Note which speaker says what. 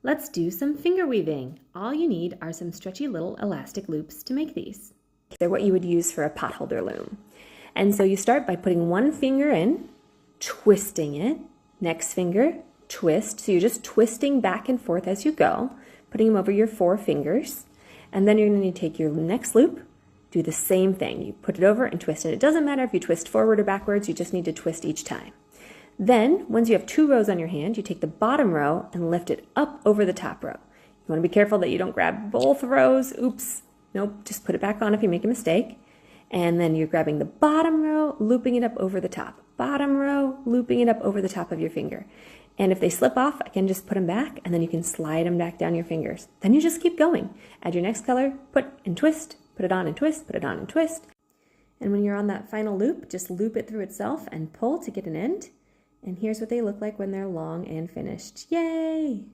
Speaker 1: Let's do some finger weaving. All you need are some stretchy little elastic loops to make these. They're what you would use for a potholder loom. And so you start by putting one finger in, twisting it, next finger, twist. So you're just twisting back and forth as you go, putting them over your 4 fingers. And then you're going to need to take your next loop, do the same thing. You put it over and twist it. It doesn't matter if you twist forward or backwards, you just need to twist each time. Then, once you have 2 rows on your hand, you take the bottom row and lift it up over the top row. You want to be careful that you don't grab both rows. Oops. Nope, just put it back on if you make a mistake. And then you're grabbing the bottom row, looping it up over the top. Bottom row, looping it up over the top of your finger. And if they slip off, again, just put them back, and then you can slide them back down your fingers. Then you just keep going. Add your next color, put and twist, put it on and twist, put it on and twist. And when you're on that final loop, just loop it through itself and pull to get an end. And here's what they look like when they're long and finished. Yay!